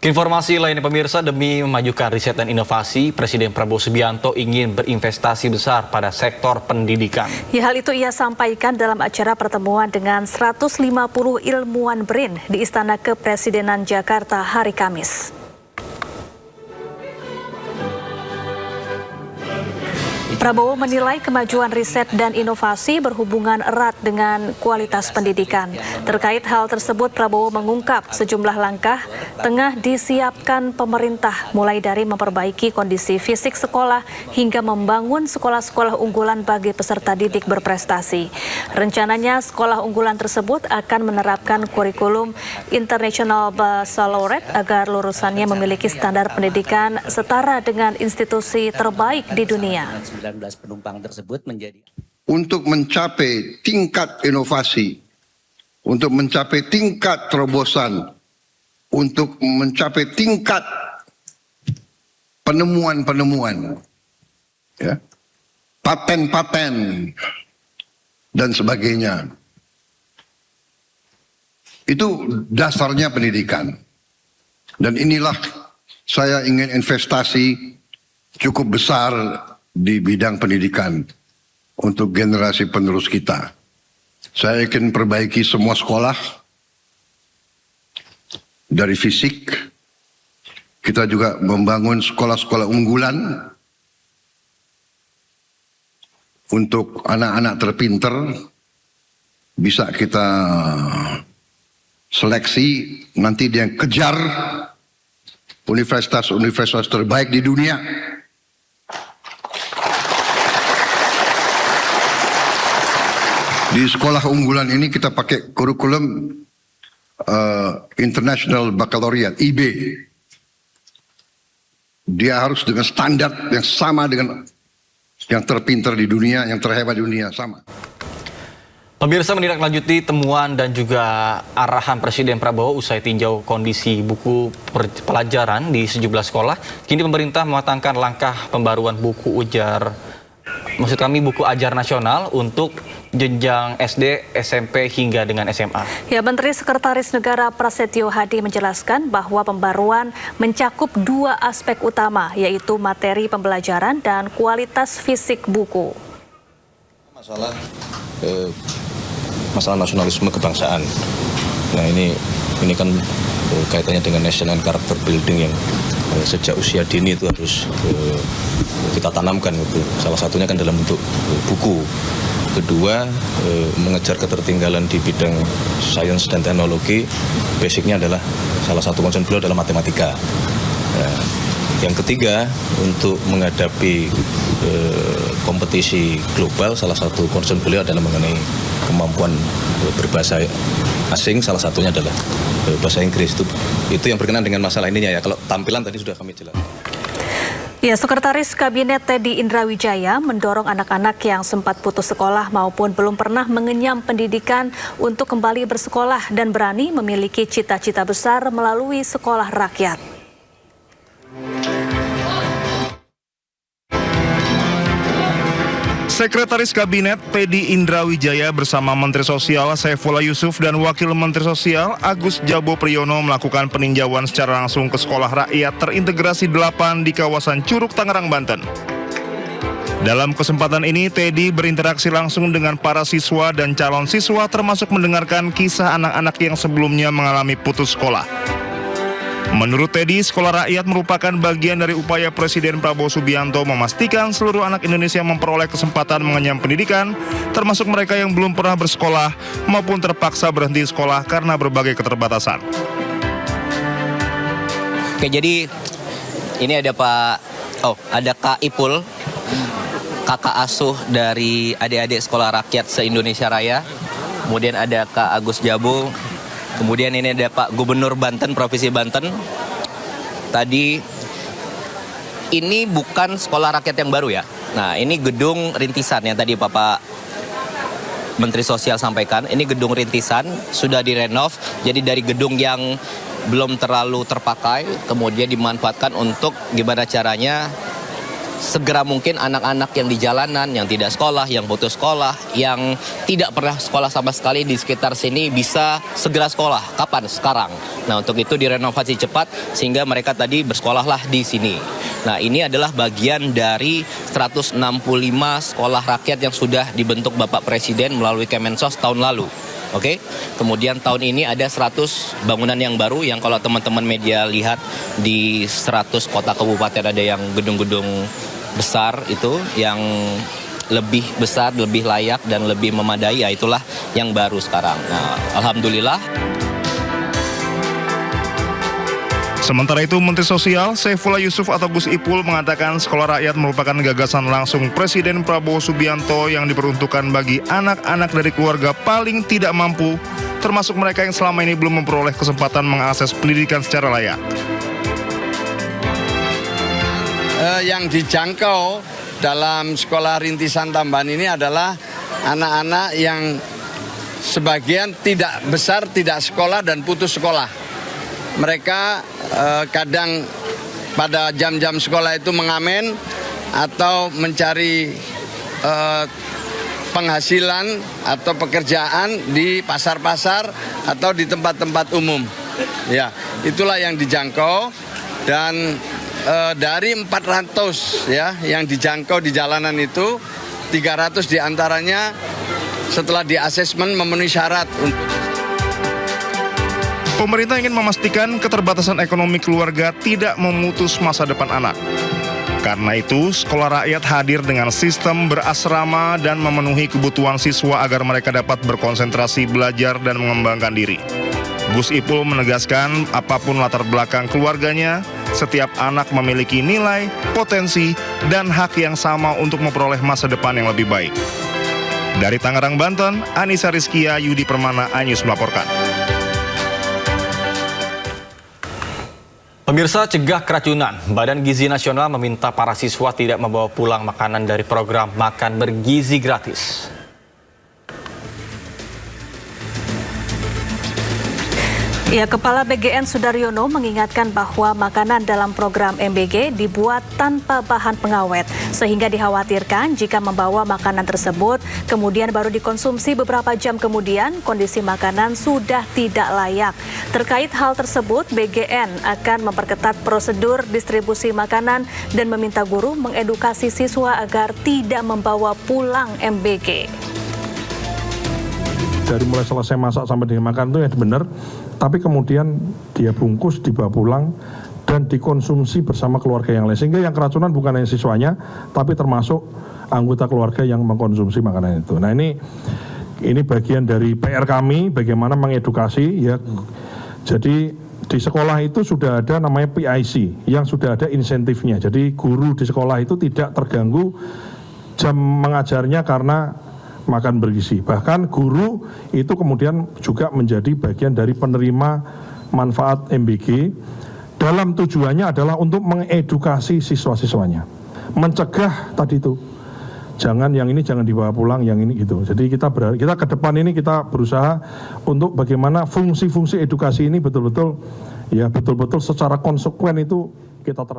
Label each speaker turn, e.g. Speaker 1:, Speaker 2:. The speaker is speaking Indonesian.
Speaker 1: Informasi lainnya pemirsa, demi memajukan riset dan inovasi, Presiden Prabowo Subianto ingin berinvestasi besar pada sektor pendidikan.
Speaker 2: Ya, hal itu ia sampaikan dalam acara pertemuan dengan 150 ilmuwan BRIN di Istana Kepresidenan Jakarta hari Kamis. Prabowo menilai kemajuan riset dan inovasi berhubungan erat dengan kualitas pendidikan. Terkait hal tersebut, Prabowo mengungkap sejumlah langkah tengah disiapkan pemerintah, mulai dari memperbaiki kondisi fisik sekolah hingga membangun sekolah-sekolah unggulan bagi peserta didik berprestasi. Rencananya sekolah unggulan tersebut akan menerapkan kurikulum International Baccalaureate agar lulusannya memiliki standar pendidikan setara dengan institusi terbaik di dunia.
Speaker 3: Penumpang tersebut menjadi
Speaker 4: untuk mencapai tingkat inovasi, untuk mencapai tingkat terobosan, untuk mencapai tingkat penemuan-penemuan, ya, paten-paten dan sebagainya. Itu dasarnya pendidikan. Dan inilah saya ingin investasi cukup besar di bidang pendidikan untuk generasi penerus kita. Saya ingin perbaiki semua sekolah, dari fisik, kita juga membangun sekolah-sekolah unggulan untuk anak-anak terpinter, bisa kita seleksi, nanti dia kejar universitas-universitas terbaik di dunia. Di sekolah unggulan ini kita pakai kurikulum International Baccalaureate, IB. Dia harus dengan standar yang sama dengan yang terpintar di dunia, yang terhebat di dunia, sama.
Speaker 1: Pemirsa, menindaklanjuti temuan dan juga arahan Presiden Prabowo usai tinjau kondisi buku pelajaran di sejumlah sekolah, kini pemerintah mematangkan langkah pembaruan buku buku ajar nasional untuk jenjang SD, SMP hingga dengan SMA.
Speaker 2: Ya, Menteri Sekretaris Negara Prasetyo Hadi menjelaskan bahwa pembaruan mencakup dua aspek utama, yaitu materi pembelajaran dan kualitas fisik buku.
Speaker 5: Masalah nasionalisme kebangsaan. Nah, ini kan kaitannya dengan national character building yang sejak usia dini itu harus kita tanamkan itu. Salah satunya kan dalam bentuk buku. Kedua, mengejar ketertinggalan di bidang sains dan teknologi, basicnya adalah salah satu concern beliau adalah matematika. Nah, yang ketiga, untuk menghadapi kompetisi global, salah satu concern beliau adalah mengenai kemampuan berbahasa asing, salah satunya adalah bahasa Inggris. Itu yang berkenaan dengan masalah ininya ya. Kalau tampilan tadi sudah kami jelaskan.
Speaker 2: Ya, Sekretaris Kabinet Teddy Indrawijaya mendorong anak-anak yang sempat putus sekolah maupun belum pernah mengenyam pendidikan untuk kembali bersekolah dan berani memiliki cita-cita besar melalui sekolah rakyat.
Speaker 6: Sekretaris Kabinet Teddy Indrawijaya bersama Menteri Sosial Saifullah Yusuf dan Wakil Menteri Sosial Agus Jabo Priyono melakukan peninjauan secara langsung ke sekolah rakyat terintegrasi 8 di kawasan Curug, Tangerang, Banten. Dalam kesempatan ini, Teddy berinteraksi langsung dengan para siswa dan calon siswa, termasuk mendengarkan kisah anak-anak yang sebelumnya mengalami putus sekolah. Menurut Teddy, sekolah rakyat merupakan bagian dari upaya Presiden Prabowo Subianto memastikan seluruh anak Indonesia memperoleh kesempatan mengenyam pendidikan, termasuk mereka yang belum pernah bersekolah maupun terpaksa berhenti sekolah karena berbagai keterbatasan.
Speaker 3: Oke, jadi ini ada Kak Ipul, kakak asuh dari adik-adik sekolah rakyat se-Indonesia Raya. Kemudian ada Kak Agus Jabo. Kemudian ini ada Pak Gubernur Banten, Provinsi Banten. Tadi, ini bukan sekolah rakyat yang baru ya. Nah, ini gedung rintisan yang tadi Bapak Menteri Sosial sampaikan. Ini gedung rintisan, sudah direnov. Jadi dari gedung yang belum terlalu terpakai, kemudian dimanfaatkan untuk gimana caranya segera mungkin anak-anak yang di jalanan, yang tidak sekolah, yang putus sekolah, yang tidak pernah sekolah sama sekali di sekitar sini bisa segera sekolah. Kapan? Sekarang. Nah, untuk itu direnovasi cepat sehingga mereka tadi bersekolahlah di sini. Nah, ini adalah bagian dari 165 sekolah rakyat yang sudah dibentuk Bapak Presiden melalui Kemensos tahun lalu. Oke, kemudian tahun ini ada 100 bangunan yang baru yang kalau teman-teman media lihat di 100 kota kabupaten ada yang gedung-gedung besar itu yang lebih besar, lebih layak dan lebih memadai, ya itulah yang baru sekarang. Nah, alhamdulillah.
Speaker 6: Sementara itu, Menteri Sosial Saifullah Yusuf atau Gus Ipul mengatakan sekolah rakyat merupakan gagasan langsung Presiden Prabowo Subianto yang diperuntukkan bagi anak-anak dari keluarga paling tidak mampu, termasuk mereka yang selama ini belum memperoleh kesempatan mengakses pendidikan secara layak.
Speaker 7: Yang dijangkau dalam sekolah rintisan tambahan ini adalah anak-anak yang sebagian tidak besar, tidak sekolah dan putus sekolah. Mereka kadang pada jam-jam sekolah itu mengamen atau mencari penghasilan atau pekerjaan di pasar-pasar atau di tempat-tempat umum. Ya, itulah yang dijangkau dan dari 400 ya yang dijangkau di jalanan itu 300 diantaranya setelah di asesmen memenuhi syarat untuk.
Speaker 6: Pemerintah ingin memastikan keterbatasan ekonomi keluarga tidak memutus masa depan anak. Karena itu, sekolah rakyat hadir dengan sistem berasrama dan memenuhi kebutuhan siswa agar mereka dapat berkonsentrasi belajar dan mengembangkan diri. Gus Ipul menegaskan apapun latar belakang keluarganya, setiap anak memiliki nilai, potensi, dan hak yang sama untuk memperoleh masa depan yang lebih baik. Dari Tangerang, Banten, Anissa Rizkia, Yudi Permana, iNews melaporkan.
Speaker 1: Pemirsa, cegah keracunan. Badan Gizi Nasional meminta para siswa tidak membawa pulang makanan dari program Makan Bergizi Gratis.
Speaker 2: Ya, Kepala BGN Sudaryono mengingatkan bahwa makanan dalam program MBG dibuat tanpa bahan pengawet, sehingga dikhawatirkan jika membawa makanan tersebut, kemudian baru dikonsumsi beberapa jam kemudian, kondisi makanan sudah tidak layak. Terkait hal tersebut, BGN akan memperketat prosedur distribusi makanan dan meminta guru mengedukasi siswa agar tidak membawa pulang MBG.
Speaker 8: Dari mulai selesai masak sampai dengan makan itu ya benar, tapi kemudian dia bungkus, dibawa pulang, dan dikonsumsi bersama keluarga yang lain. Sehingga yang keracunan bukan hanya siswanya, tapi termasuk anggota keluarga yang mengkonsumsi makanan itu. Nah ini bagian dari PR kami, bagaimana mengedukasi ya. Jadi di sekolah itu sudah ada namanya PIC, yang sudah ada insentifnya. Jadi guru di sekolah itu tidak terganggu jam mengajarnya karena makan bergizi. Bahkan guru itu kemudian juga menjadi bagian dari penerima manfaat MBG dalam tujuannya adalah untuk mengedukasi siswa-siswanya. Mencegah tadi itu. Jangan yang ini jangan dibawa pulang, yang ini gitu. Jadi kita ke depan ini kita berusaha untuk bagaimana fungsi-fungsi edukasi ini betul-betul secara konsekuen itu kita terapkan.